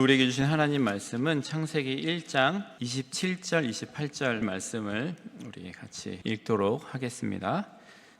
우리에게 주신 하나님 말씀은 창세기 1장 27절 28절 말씀을 우리 같이 읽도록 하겠습니다.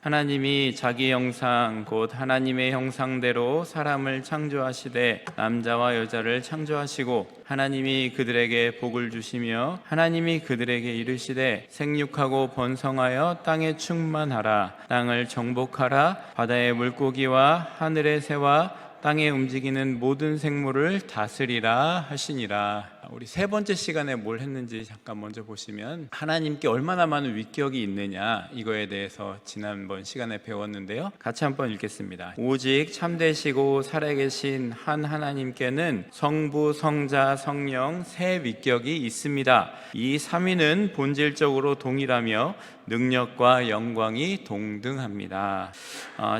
하나님이 자기 형상 곧 하나님의 형상대로 사람을 창조하시되 남자와 여자를 창조하시고 하나님이 그들에게 복을 주시며 하나님이 그들에게 이르시되 생육하고 번성하여 땅에 충만하라. 땅을 정복하라. 바다의 물고기와 하늘의 새와 땅에 움직이는 모든 생물을 다스리라 하시니라. 우리 세 번째 시간에 뭘 했는지 잠깐 먼저 보시면 하나님께 얼마나 많은 위격이 있느냐, 이거에 대해서 지난번 시간에 배웠는데요. 같이 한번 읽겠습니다. 오직 참되시고 살아계신 한 하나님께는 성부, 성자, 성령 세 위격이 있습니다. 이 삼위는 본질적으로 동일하며 능력과 영광이 동등합니다.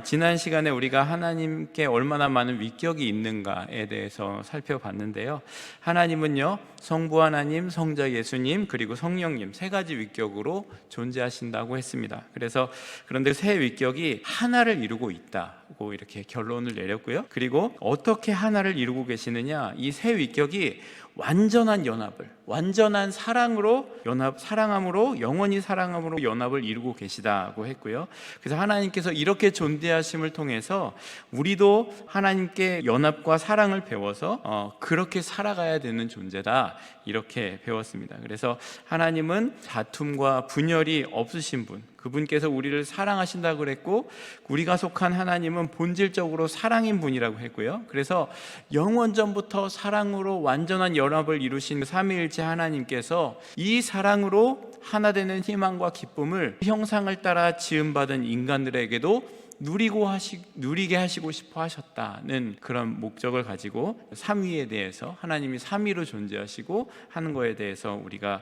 지난 시간에 우리가 하나님께 얼마나 많은 위격이 있는가에 대해서 살펴봤는데요. 하나님은요, 성부 하나님, 성자 예수님, 그리고 성령님 세 가지 위격으로 존재하신다고 했습니다. 그런데 세 위격이 하나를 이루고 있다고 이렇게 결론을 내렸고요. 그리고 어떻게 하나를 이루고 계시느냐, 이 세 위격이 완전한 연합을, 완전한 사랑함으로 영원히 사랑함으로 연합을 이루고 계시다고 했고요. 그래서 하나님께서 이렇게 존재하심을 통해서 우리도 하나님께 연합과 사랑을 배워서 그렇게 살아가야 되는 존재다, 이렇게 배웠습니다. 그래서 하나님은 다툼과 분열이 없으신 분, 그분께서 우리를 사랑하신다고 그랬고, 우리가 속한 하나님은 본질적으로 사랑인 분이라고 했고요. 그래서 영원전부터 사랑으로 완전한 연합을 이루신 삼위일체 하나님께서 이 사랑으로 하나 되는 희망과 기쁨을 형상을 따라 지음받은 인간들에게도 누리게 하시고 싶어 하셨다는 그런 목적을 가지고 삼위에 대해서, 하나님이 삼위로 존재하시고 하는 거에 대해서 우리가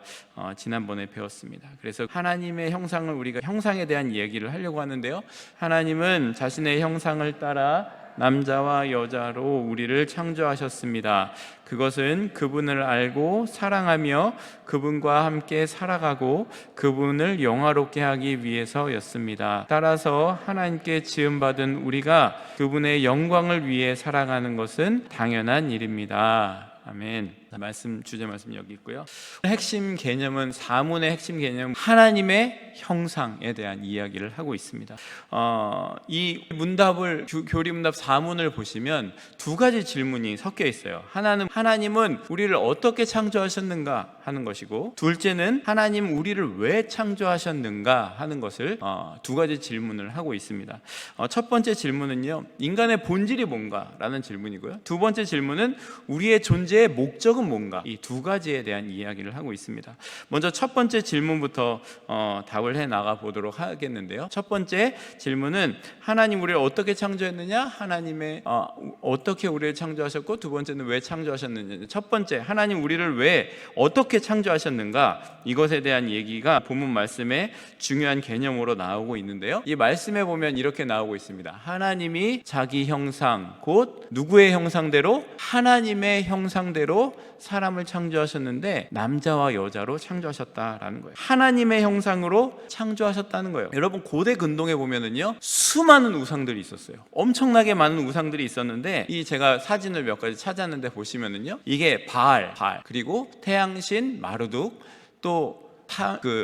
지난번에 배웠습니다. 그래서 하나님의 형상을, 우리가 형상에 대한 얘기를 하려고 하는데요. 하나님은 자신의 형상을 따라 남자와 여자로 우리를 창조하셨습니다. 그것은 그분을 알고 사랑하며 그분과 함께 살아가고 그분을 영화롭게 하기 위해서였습니다. 따라서 하나님께 지음받은 우리가 그분의 영광을 위해 살아가는 것은 당연한 일입니다. 아멘. 주제 말씀 여기 있고요. 핵심 개념은, 사문의 핵심 개념은 하나님의 형상에 대한 이야기를 하고 있습니다. 이 문답을, 교리문답 사문을 보시면 두 가지 질문이 섞여 있어요. 하나는 하나님은 우리를 어떻게 창조하셨는가 하는 것이고, 둘째는 하나님 우리를 왜 창조하셨는가 하는 것을 두 가지 질문을 하고 있습니다. 첫 번째 질문은요, 인간의 본질이 뭔가 라는 질문이고요. 두 번째 질문은 우리의 존재의 목적은 뭔가, 이 두 가지에 대한 이야기를 하고 있습니다. 먼저 첫 번째 질문부터 답을 해 나가 보도록 하겠는데요. 첫 번째 질문은 하나님 우리를 어떻게 창조했느냐, 하나님의 어떻게 우리를 창조하셨고, 두 번째는 왜 창조하셨느냐. 첫 번째, 하나님 우리를 왜 어떻게 창조하셨는가, 이것에 대한 얘기가 본문 말씀에 중요한 개념으로 나오고 있는데요. 이 말씀에 보면 이렇게 나오고 있습니다. 하나님이 자기 형상, 곧 누구의 형상대로? 하나님의 형상대로 사람을 창조하셨는데 남자와 여자로 창조하셨다라는 거예요. 하나님의 형상으로 창조하셨다는 거예요. 여러분, 고대 근동에 보면은요, 수많은 우상들이 있었어요. 엄청나게 많은 우상들이 있었는데, 제가 사진을 몇 가지 찾았는데 보시면은요, 이게 바알, 그리고 태양신 마르둑, 또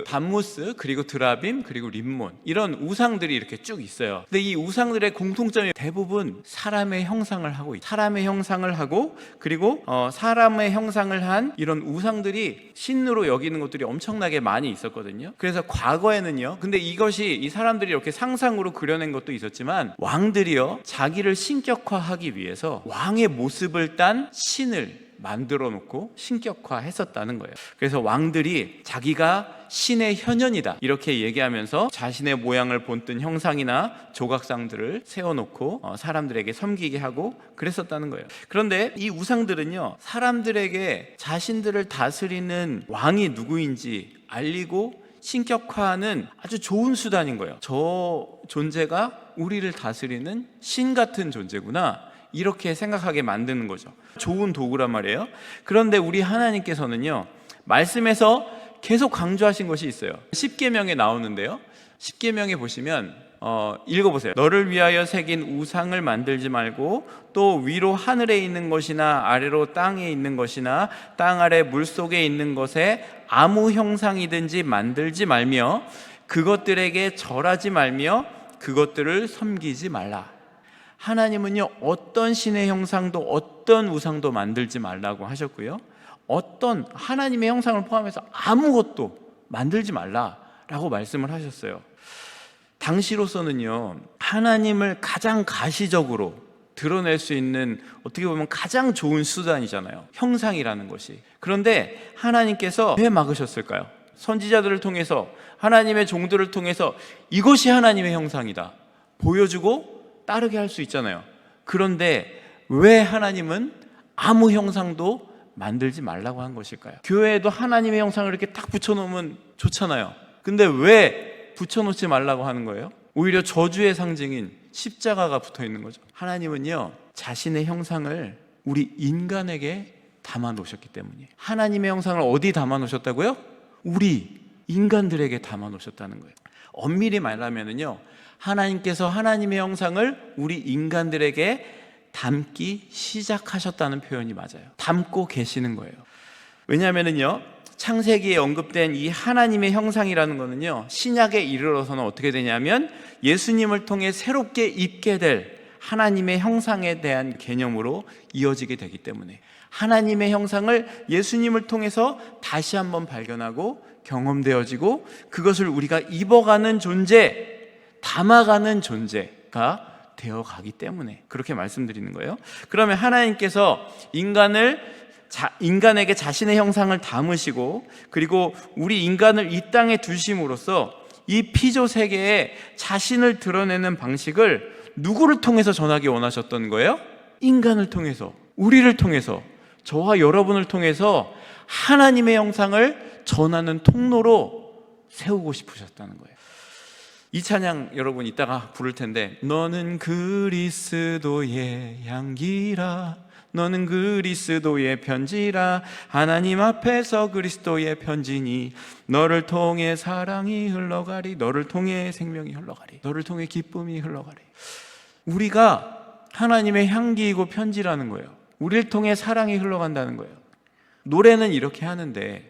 담무스, 그리고 드라빔, 그리고 림몬, 이런 우상들이 이렇게 쭉 있어요. 근데 이 우상들의 공통점이 대부분 사람의 형상을 하고 있어요. 사람의 형상을 하고, 그리고 사람의 형상을 한 이런 우상들이 신으로 여기는 것들이 엄청나게 많이 있었거든요. 그래서 과거에는요, 근데 이 사람들이 이렇게 상상으로 그려낸 것도 있었지만, 왕들이요, 자기를 신격화하기 위해서 왕의 모습을 딴 신을 만들어 놓고 신격화했었다는 거예요. 그래서 왕들이 자기가 신의 현현이다 이렇게 얘기하면서 자신의 모양을 본뜬 형상이나 조각상들을 세워놓고 사람들에게 섬기게 하고 그랬었다는 거예요. 그런데 이 우상들은요, 사람들에게 자신들을 다스리는 왕이 누구인지 알리고 신격화하는 아주 좋은 수단인 거예요. 저 존재가 우리를 다스리는 신 같은 존재구나, 이렇게 생각하게 만드는 거죠. 좋은 도구란 말이에요. 그런데 우리 하나님께서는요, 말씀에서 계속 강조하신 것이 있어요. 십계명에 나오는데요, 십계명에 보시면 읽어보세요. 너를 위하여 새긴 우상을 만들지 말고 또 위로 하늘에 있는 것이나 아래로 땅에 있는 것이나 땅 아래 물속에 있는 것에 아무 형상이든지 만들지 말며 그것들에게 절하지 말며 그것들을 섬기지 말라. 하나님은요, 어떤 신의 형상도 어떤 우상도 만들지 말라고 하셨고요, 어떤 하나님의 형상을 포함해서 아무것도 만들지 말라라고 말씀을 하셨어요. 당시로서는요, 하나님을 가장 가시적으로 드러낼 수 있는 어떻게 보면 가장 좋은 수단이잖아요, 형상이라는 것이. 그런데 하나님께서 왜 막으셨을까요? 선지자들을 통해서, 하나님의 종들을 통해서 이것이 하나님의 형상이다 보여주고 따르게 할 수 있잖아요. 그런데 왜 하나님은 아무 형상도 만들지 말라고 한 것일까요? 교회에도 하나님의 형상을 이렇게 딱 붙여놓으면 좋잖아요. 근데 왜 붙여놓지 말라고 하는 거예요? 오히려 저주의 상징인 십자가가 붙어있는 거죠. 하나님은요, 자신의 형상을 우리 인간에게 담아 놓으셨기 때문이에요. 하나님의 형상을 어디 담아 놓으셨다고요? 우리 인간들에게 담아 놓으셨다는 거예요. 엄밀히 말하면요, 하나님께서 하나님의 형상을 우리 인간들에게 담기 시작하셨다는 표현이 맞아요. 담고 계시는 거예요. 왜냐하면요, 창세기에 언급된 이 하나님의 형상이라는 거는요, 신약에 이르러서는 어떻게 되냐면 예수님을 통해 새롭게 입게 될 하나님의 형상에 대한 개념으로 이어지게 되기 때문에, 하나님의 형상을 예수님을 통해서 다시 한번 발견하고 경험되어지고 그것을 우리가 입어가는 존재, 담아가는 존재가 되어가기 때문에 그렇게 말씀드리는 거예요. 그러면 하나님께서 인간에게 자신의 형상을 담으시고, 그리고 우리 인간을 이 땅에 두심으로써 이 피조 세계에 자신을 드러내는 방식을 누구를 통해서 전하기 원하셨던 거예요? 인간을 통해서, 우리를 통해서, 저와 여러분을 통해서 하나님의 형상을 전하는 통로로 세우고 싶으셨다는 거예요. 이 찬양 여러분 이따가 부를 텐데, 너는 그리스도의 향기라, 너는 그리스도의 편지라, 하나님 앞에서 그리스도의 편지니, 너를 통해 사랑이 흘러가리, 너를 통해 생명이 흘러가리, 너를 통해 기쁨이 흘러가리. 우리가 하나님의 향기이고 편지라는 거예요. 우리를 통해 사랑이 흘러간다는 거예요. 노래는 이렇게 하는데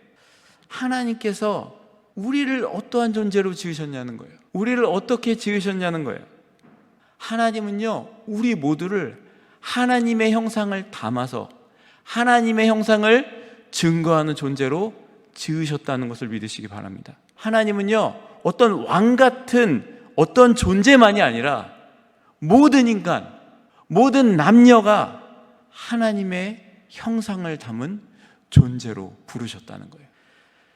하나님께서 우리를 어떠한 존재로 지으셨냐는 거예요. 우리를 어떻게 지으셨냐는 거예요. 하나님은요, 우리 모두를 하나님의 형상을 담아서 하나님의 형상을 증거하는 존재로 지으셨다는 것을 믿으시기 바랍니다. 하나님은요, 어떤 왕 같은 어떤 존재만이 아니라 모든 인간, 모든 남녀가 하나님의 형상을 담은 존재로 부르셨다는 거예요.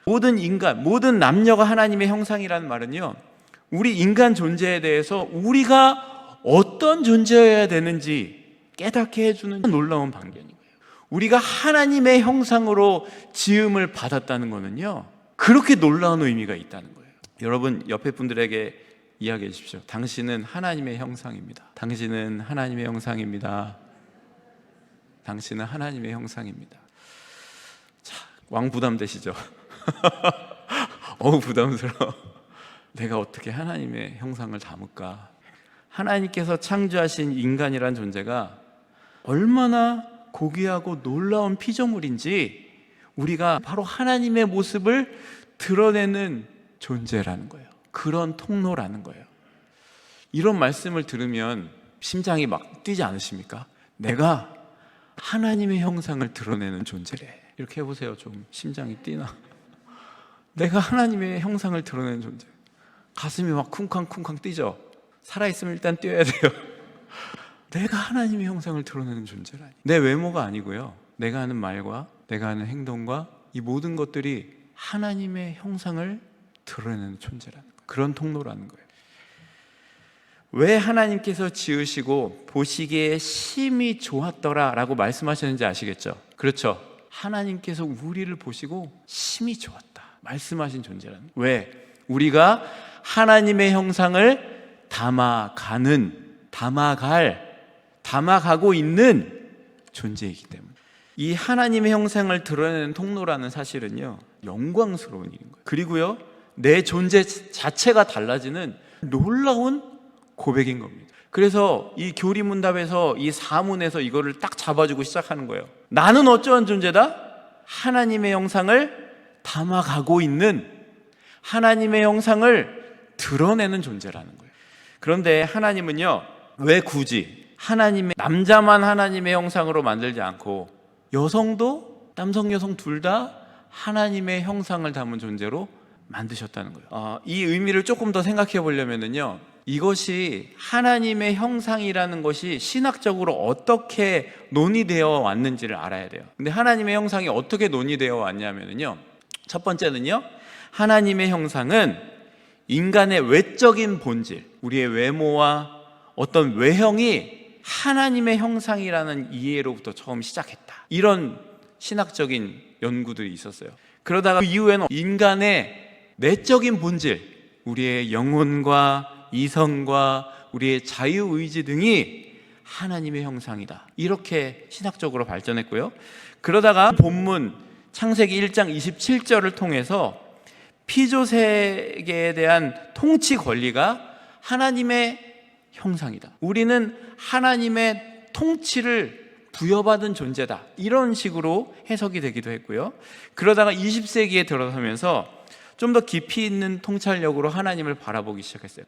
모든 인간, 모든 남녀가 하나님의 형상이라는 말은요, 우리 인간 존재에 대해서 우리가 어떤 존재여야 되는지 깨닫게 해주는 놀라운 방견인 거예요. 우리가 하나님의 형상으로 지음을 받았다는 거는요, 그렇게 놀라운 의미가 있다는 거예요. 여러분 옆에 분들에게 이야기해 주십시오. 당신은 하나님의 형상입니다. 당신은 하나님의 형상입니다. 당신은 하나님의 형상입니다. 자, 왕 부담되시죠? 어우 부담스러워. 내가 어떻게 하나님의 형상을 담을까? 하나님께서 창조하신 인간이란 존재가 얼마나 고귀하고 놀라운 피조물인지 우리가 바로 하나님의 모습을 드러내는 존재라는 거예요. 그런 통로라는 거예요. 이런 말씀을 들으면 심장이 막 뛰지 않으십니까? 내가 하나님의 형상을 드러내는 존재래. 이렇게 해보세요. 좀 심장이 뛰나? 내가 하나님의 형상을 드러내는 존재. 가슴이 막 쿵쾅쿵쾅 뛰죠. 살아있으면 일단 뛰어야 돼요. 내가 하나님의 형상을 드러내는 존재라니. 내 외모가 아니고요, 내가 하는 말과 내가 하는 행동과 이 모든 것들이 하나님의 형상을 드러내는 존재라는 거예요. 그런 통로라는 거예요. 왜 하나님께서 지으시고 보시기에 심히 좋았더라 라고 말씀하셨는지 아시겠죠? 그렇죠. 하나님께서 우리를 보시고 심히 좋았다 말씀하신 존재라는 거예요. 왜? 우리가 하나님의 형상을 담아가고 있는 존재이기 때문에. 이 하나님의 형상을 드러내는 통로라는 사실은요, 영광스러운 일인 거예요. 그리고요, 내 존재 자체가 달라지는 놀라운 고백인 겁니다. 그래서 이 교리문답에서 이 사문에서 이거를 딱 잡아주고 시작하는 거예요. 나는 어떠한 존재다? 하나님의 형상을 담아가고 있는, 하나님의 형상을 드러내는 존재라는 거예요. 그런데 하나님은요, 왜 굳이 남자만 하나님의 형상으로 만들지 않고 여성도, 남성 여성 둘 다 하나님의 형상을 담은 존재로 만드셨다는 거예요. 이 의미를 조금 더 생각해 보려면요, 이것이 하나님의 형상이라는 것이 신학적으로 어떻게 논의되어 왔는지를 알아야 돼요. 근데 하나님의 형상이 어떻게 논의되어 왔냐면요, 첫 번째는요, 하나님의 형상은 인간의 외적인 본질, 우리의 외모와 어떤 외형이 하나님의 형상이라는 이해로부터 처음 시작했다, 이런 신학적인 연구들이 있었어요. 그러다가 그 이후에는 인간의 내적인 본질, 우리의 영혼과 이성과 우리의 자유의지 등이 하나님의 형상이다, 이렇게 신학적으로 발전했고요. 그러다가 본문 창세기 1장 27절을 통해서 피조세계에 대한 통치 권리가 하나님의 형상이다, 우리는 하나님의 통치를 부여받은 존재다, 이런 식으로 해석이 되기도 했고요. 그러다가 20세기에 들어서면서 좀 더 깊이 있는 통찰력으로 하나님을 바라보기 시작했어요.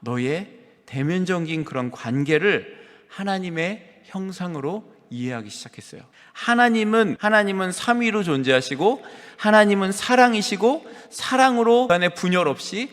너의 대면적인 그런 관계를 하나님의 형상으로 이해하기 시작했어요. 하나님은 삼위로 존재하시고, 하나님은 사랑이시고, 사랑으로 간의 분열 없이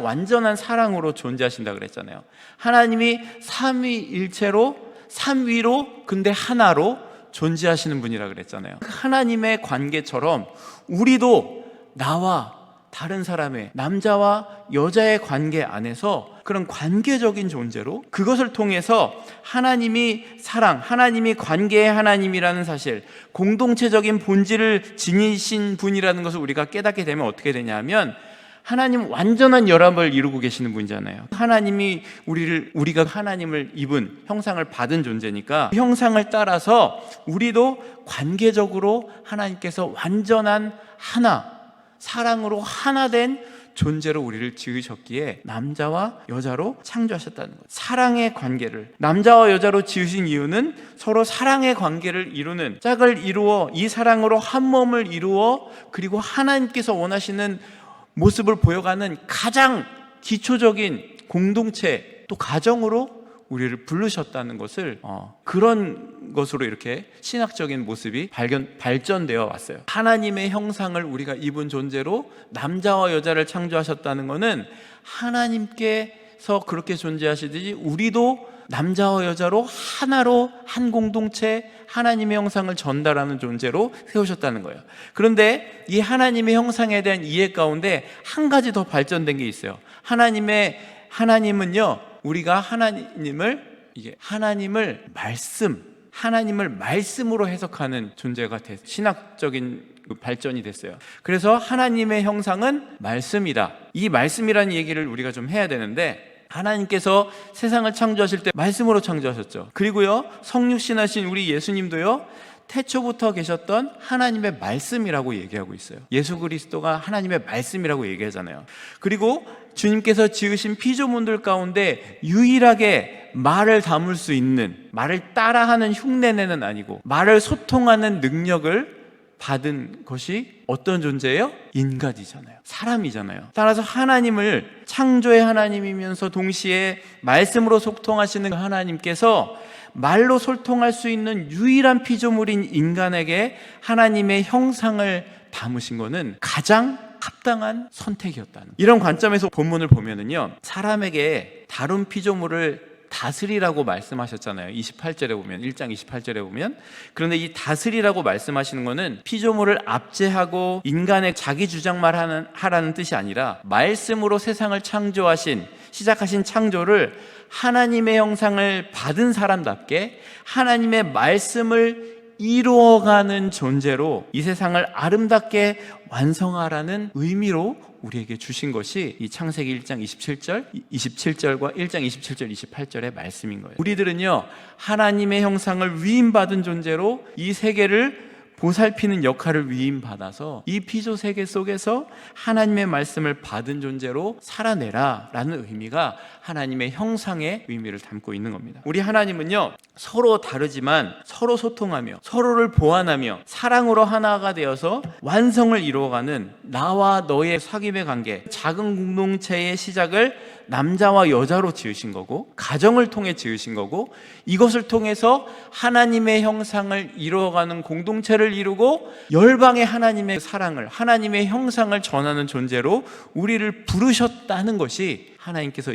완전한 사랑으로 존재하신다 그랬잖아요. 하나님이 삼위일체로, 삼위로, 근데 하나로 존재하시는 분이라 그랬잖아요. 하나님의 관계처럼 우리도 나와 다른 사람의, 남자와 여자의 관계 안에서 그런 관계적인 존재로, 그것을 통해서 하나님이 사랑, 하나님이 관계의 하나님이라는 사실, 공동체적인 본질을 지니신 분이라는 것을 우리가 깨닫게 되면 어떻게 되냐면, 하나님 완전한 결합을 이루고 계시는 분이잖아요. 하나님이 우리가 하나님을 입은 형상을 받은 존재니까 그 형상을 따라서 우리도 관계적으로 하나님께서 완전한 하나, 사랑으로 하나 된 존재로 우리를 지으셨기에 남자와 여자로 창조하셨다는 거예요. 사랑의 관계를 남자와 여자로 지으신 이유는 서로 사랑의 관계를 이루는, 짝을 이루어 이 사랑으로 한 몸을 이루어, 그리고 하나님께서 원하시는 모습을 보여가는 가장 기초적인 공동체, 또 가정으로 우리를 부르셨다는 것을 그런 것으로 이렇게 신학적인 모습이 발전되어 왔어요. 하나님의 형상을 우리가 입은 존재로 남자와 여자를 창조하셨다는 것은 하나님께서 그렇게 존재하시듯이 우리도 남자와 여자로 하나로 한 공동체, 하나님의 형상을 전달하는 존재로 세우셨다는 거예요. 그런데 이 하나님의 형상에 대한 이해 가운데 한 가지 더 발전된 게 있어요. 하나님은요, 우리가 하나님을 말씀으로 해석하는 존재가 신학적인 발전이 됐어요. 그래서 하나님의 형상은 말씀이다. 이 말씀이라는 얘기를 우리가 좀 해야 되는데, 하나님께서 세상을 창조하실 때 말씀으로 창조하셨죠. 그리고요, 성육신하신 우리 예수님도요, 태초부터 계셨던 하나님의 말씀이라고 얘기하고 있어요. 예수 그리스도가 하나님의 말씀이라고 얘기하잖아요. 그리고 주님께서 지으신 피조물들 가운데 유일하게 말을 담을 수 있는, 말을 따라하는 흉내내는 아니고 말을 소통하는 능력을 받은 것이 어떤 존재예요? 인간이잖아요. 사람이잖아요. 따라서 하나님을, 창조의 하나님이면서 동시에 말씀으로 소통하시는 하나님께서 말로 소통할 수 있는 유일한 피조물인 인간에게 하나님의 형상을 담으신 것은 가장 합당한 선택이었다는, 이런 관점에서 본문을 보면은요, 사람에게 다른 피조물을 다스리라고 말씀하셨잖아요. 28절에 보면, 1장 28절에 보면. 그런데 이 다스리라고 말씀하시는 것은 피조물을 압제하고 인간의 자기 주장만 하라는 뜻이 아니라, 말씀으로 세상을 시작하신 창조를 하나님의 형상을 받은 사람답게 하나님의 말씀을 이루어가는 존재로 이 세상을 아름답게 완성하라는 의미로 우리에게 주신 것이 이 창세기 1장 27절과 1장 27절 28절의 말씀인 거예요. 우리들은요, 하나님의 형상을 위임받은 존재로 이 세계를 보살피는 역할을 위임받아서 이 피조 세계 속에서 하나님의 말씀을 받은 존재로 살아내라 라는 의미가 하나님의 형상의 의미를 담고 있는 겁니다. 우리 하나님은요, 서로 다르지만 서로 소통하며 서로를 보완하며 사랑으로 하나가 되어서 완성을 이루어가는 나와 너의 사귐의 관계, 작은 공동체의 시작을 남자와 여자로 지으신 거고, 가정을 통해 지으신 거고, 이것을 통해서 하나님의 형상을 이루어가는 공동체를 이루고 열방의 하나님의 사랑을, 하나님의 형상을 전하는 존재로 우리를 부르셨다는 것이 하나님께서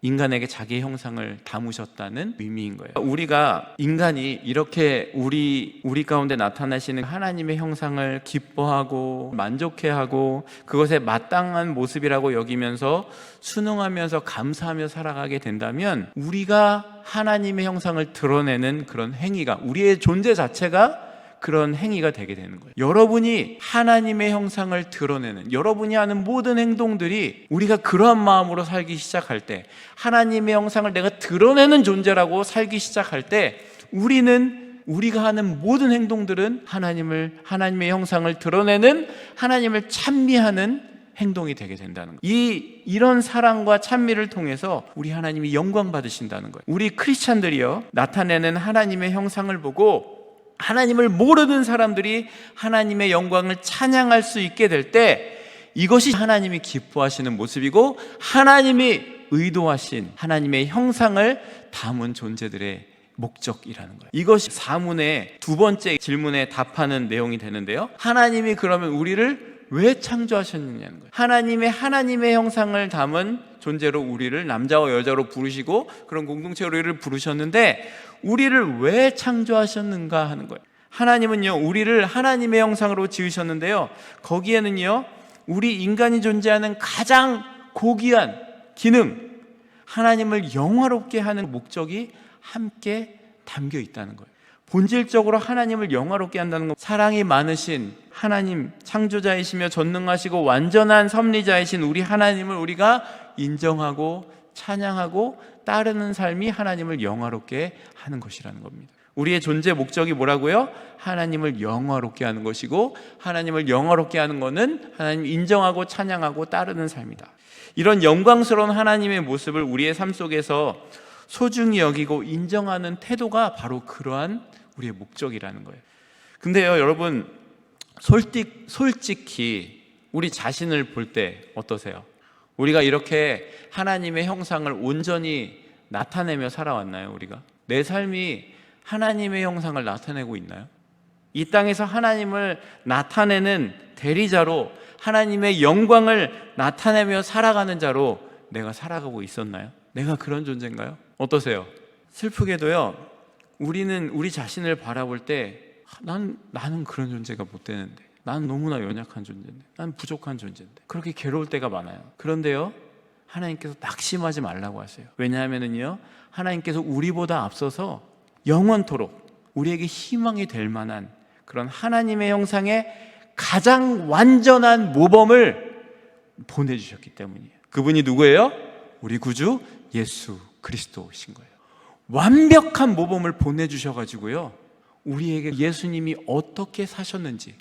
인간에게 자기의 형상을 담으셨다는 의미인 거예요. 우리가 인간이 이렇게 우리 가운데 나타나시는 하나님의 형상을 기뻐하고 만족해하고 그것에 마땅한 모습이라고 여기면서 순응하면서 감사하며 살아가게 된다면 우리가 하나님의 형상을 드러내는 그런 행위가, 우리의 존재 자체가 그런 행위가 되게 되는 거예요. 여러분이 하나님의 형상을 드러내는, 여러분이 하는 모든 행동들이 우리가 그러한 마음으로 살기 시작할 때, 하나님의 형상을 내가 드러내는 존재라고 살기 시작할 때, 우리가 하는 모든 행동들은 하나님의 형상을 드러내는, 하나님을 찬미하는 행동이 되게 된다는 거예요. 이런 사랑과 찬미를 통해서 우리 하나님이 영광 받으신다는 거예요. 우리 크리스찬들이요, 나타내는 하나님의 형상을 보고 하나님을 모르는 사람들이 하나님의 영광을 찬양할 수 있게 될 때, 이것이 하나님이 기뻐하시는 모습이고 하나님이 의도하신 하나님의 형상을 담은 존재들의 목적이라는 거예요. 이것이 사문의 두 번째 질문에 답하는 내용이 되는데요, 하나님이 그러면 우리를 왜 창조하셨느냐는 거예요. 하나님의 형상을 담은 존재로 우리를 남자와 여자로 부르시고 그런 공동체로 우리를 부르셨는데 우리를 왜 창조하셨는가 하는 거예요. 하나님은요, 우리를 하나님의 형상으로 지으셨는데요, 거기에는요, 우리 인간이 존재하는 가장 고귀한 기능, 하나님을 영화롭게 하는 목적이 함께 담겨 있다는 거예요. 본질적으로 하나님을 영화롭게 한다는 것, 사랑이 많으신 하나님, 창조자이시며 전능하시고 완전한 섭리자이신 우리 하나님을 우리가 인정하고 찬양하고 따르는 삶이 하나님을 영화롭게 하는 것이라는 겁니다. 우리의 존재 목적이 뭐라고요? 하나님을 영화롭게 하는 것이고, 하나님을 영화롭게 하는 것은 하나님을 인정하고 찬양하고 따르는 삶이다. 이런 영광스러운 하나님의 모습을 우리의 삶 속에서 소중히 여기고 인정하는 태도가 바로 그러한 우리의 목적이라는 거예요. 근데요, 여러분, 솔직히 우리 자신을 볼 때 어떠세요? 우리가 이렇게 하나님의 형상을 온전히 나타내며 살아왔나요? 우리가 내 삶이 하나님의 형상을 나타내고 있나요? 이 땅에서 하나님을 나타내는 대리자로, 하나님의 영광을 나타내며 살아가는 자로 내가 살아가고 있었나요? 내가 그런 존재인가요? 어떠세요? 슬프게도요, 우리는 우리 자신을 바라볼 때 나는 그런 존재가 못 되는데, 나는 너무나 연약한 존재인데, 나는 부족한 존재인데, 그렇게 괴로울 때가 많아요. 그런데요, 하나님께서 낙심하지 말라고 하세요. 왜냐하면요, 하나님께서 우리보다 앞서서 영원토록 우리에게 희망이 될 만한 그런 하나님의 형상의 가장 완전한 모범을 보내주셨기 때문이에요. 그분이 누구예요? 우리 구주 예수 그리스도이신 거예요. 완벽한 모범을 보내주셔가지고요, 우리에게 예수님이 어떻게 사셨는지,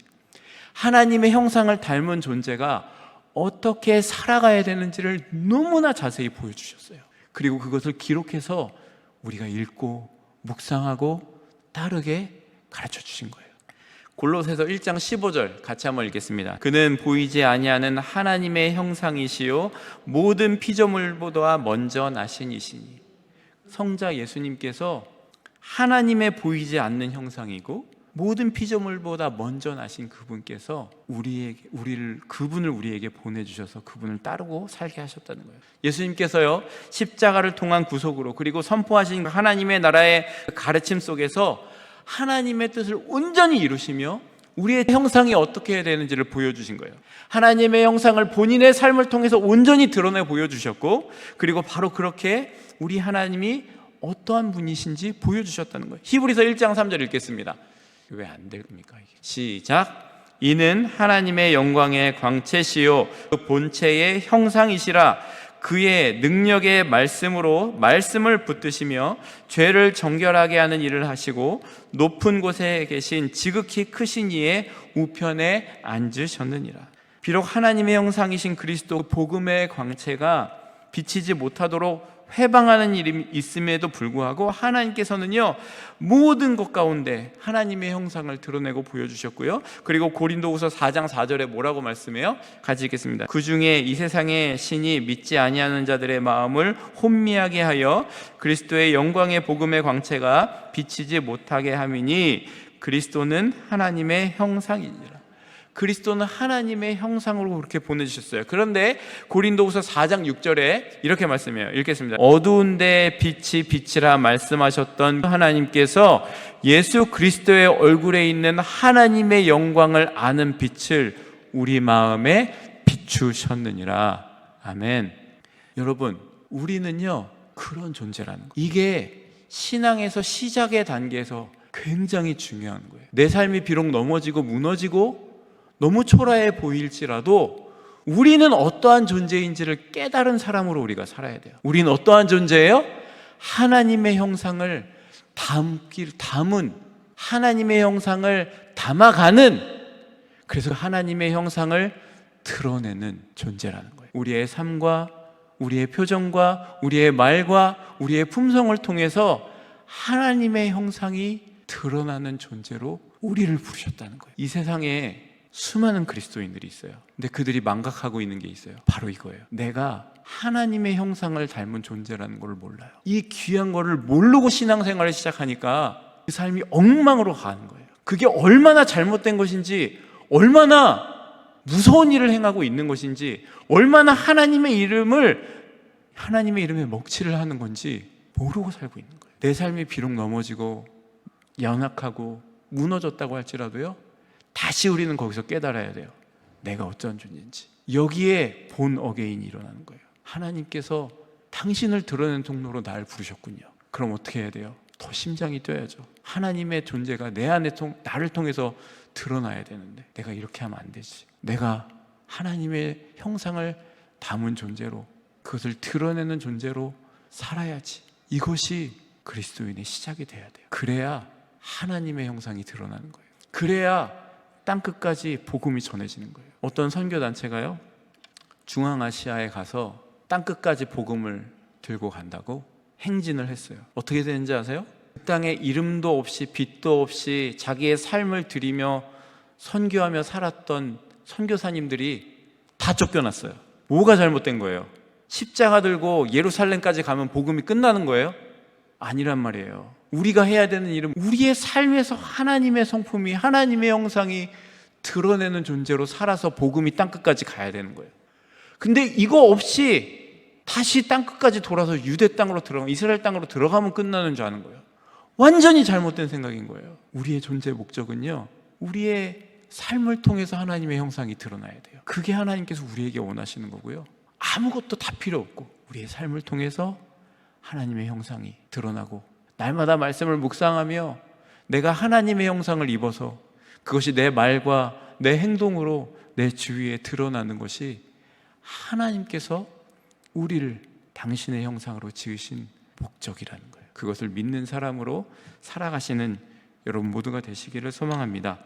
하나님의 형상을 닮은 존재가 어떻게 살아가야 되는지를 너무나 자세히 보여주셨어요. 그리고 그것을 기록해서 우리가 읽고 묵상하고 따르게 가르쳐 주신 거예요. 골로새서 1장 15절 같이 한번 읽겠습니다. 그는 보이지 아니하는 하나님의 형상이시요 모든 피조물보다 먼저 나신 이시니. 성자 예수님께서 하나님의 보이지 않는 형상이고 모든 피조물보다 먼저 나신 그분께서 그분을 우리에게 보내주셔서 그분을 따르고 살게 하셨다는 거예요. 예수님께서요, 십자가를 통한 구속으로, 그리고 선포하신 하나님의 나라의 가르침 속에서 하나님의 뜻을 온전히 이루시며 우리의 형상이 어떻게 해야 되는지를 보여주신 거예요. 하나님의 형상을 본인의 삶을 통해서 온전히 드러내 보여주셨고, 그리고 바로 그렇게 우리 하나님이 어떠한 분이신지 보여주셨다는 거예요. 히브리서 1장 3절 읽겠습니다. 왜 안 됩니까? 시작. 이는 하나님의 영광의 광채시요 그 본체의 형상이시라. 그의 능력의 말씀으로 말씀을 붙드시며 죄를 정결하게 하는 일을 하시고 높은 곳에 계신 지극히 크신 이의 우편에 앉으셨느니라. 비록 하나님의 형상이신 그리스도 복음의 광채가 비치지 못하도록 회방하는 일이 있음에도 불구하고 하나님께서는요, 모든 것 가운데 하나님의 형상을 드러내고 보여주셨고요. 그리고 고린도후서 4장 4절에 뭐라고 말씀해요? 같이 읽겠습니다. 그 중에 이 세상의 신이 믿지 아니하는 자들의 마음을 혼미하게 하여 그리스도의 영광의 복음의 광채가 비치지 못하게 함이니 그리스도는 하나님의 형상이니라. 그리스도는 하나님의 형상으로 그렇게 보내주셨어요. 그런데 고린도후서 4장 6절에 이렇게 말씀해요. 읽겠습니다. 어두운 데 빛이 빛이라 말씀하셨던 하나님께서 예수 그리스도의 얼굴에 있는 하나님의 영광을 아는 빛을 우리 마음에 비추셨느니라. 아멘. 여러분, 우리는요 그런 존재라는 거예요. 이게 신앙에서 시작의 단계에서 굉장히 중요한 거예요. 내 삶이 비록 넘어지고 무너지고 너무 초라해 보일지라도 우리는 어떠한 존재인지를 깨달은 사람으로 우리가 살아야 돼요. 우리는 어떠한 존재예요? 하나님의 형상을 담은, 하나님의 형상을 담아가는, 그래서 하나님의 형상을 드러내는 존재라는 거예요. 우리의 삶과 우리의 표정과 우리의 말과 우리의 품성을 통해서 하나님의 형상이 드러나는 존재로 우리를 부르셨다는 거예요. 이 세상에 수많은 그리스도인들이 있어요. 근데 그들이 망각하고 있는 게 있어요. 바로 이거예요. 내가 하나님의 형상을 닮은 존재라는 걸 몰라요. 이 귀한 거를 모르고 신앙생활을 시작하니까 그 삶이 엉망으로 가는 거예요. 그게 얼마나 잘못된 것인지, 얼마나 무서운 일을 행하고 있는 것인지, 얼마나 하나님의 이름에 먹칠을 하는 건지 모르고 살고 있는 거예요. 내 삶이 비록 넘어지고 연약하고 무너졌다고 할지라도요, 다시 우리는 거기서 깨달아야 돼요. 내가 어떤 존재인지. 여기에 본 어게인이 일어나는 거예요. 하나님께서 당신을 드러내는 통로로 나를 부르셨군요. 그럼 어떻게 해야 돼요? 더 심장이 뛰어야죠. 하나님의 존재가 내 안에 나를 통해서 드러나야 되는데 내가 이렇게 하면 안 되지. 내가 하나님의 형상을 담은 존재로, 그것을 드러내는 존재로 살아야지. 이것이 그리스도인의 시작이 돼야 돼요. 그래야 하나님의 형상이 드러나는 거예요. 그래야 땅끝까지 복음이 전해지는 거예요. 어떤 선교단체가요, 중앙아시아에 가서 땅끝까지 복음을 들고 간다고 행진을 했어요. 어떻게 되는지 아세요? 그 땅에 이름도 없이 빛도 없이 자기의 삶을 드리며 선교하며 살았던 선교사님들이 다 쫓겨났어요. 뭐가 잘못된 거예요? 십자가 들고 예루살렘까지 가면 복음이 끝나는 거예요? 아니란 말이에요. 우리가 해야 되는 일은 우리의 삶에서 하나님의 성품이, 하나님의 형상이 드러내는 존재로 살아서 복음이 땅끝까지 가야 되는 거예요. 근데 이거 없이 다시 땅끝까지 돌아서 유대 땅으로 이스라엘 땅으로 들어가면 끝나는 줄 아는 거예요. 완전히 잘못된 생각인 거예요. 우리의 존재 목적은요, 우리의 삶을 통해서 하나님의 형상이 드러나야 돼요. 그게 하나님께서 우리에게 원하시는 거고요. 아무것도 다 필요 없고 우리의 삶을 통해서 하나님의 형상이 드러나고, 날마다 말씀을 묵상하며 내가 하나님의 형상을 입어서 그것이 내 말과 내 행동으로 내 주위에 드러나는 것이 하나님께서 우리를 당신의 형상으로 지으신 목적이라는 거예요. 그것을 믿는 사람으로 살아가시는 여러분 모두가 되시기를 소망합니다.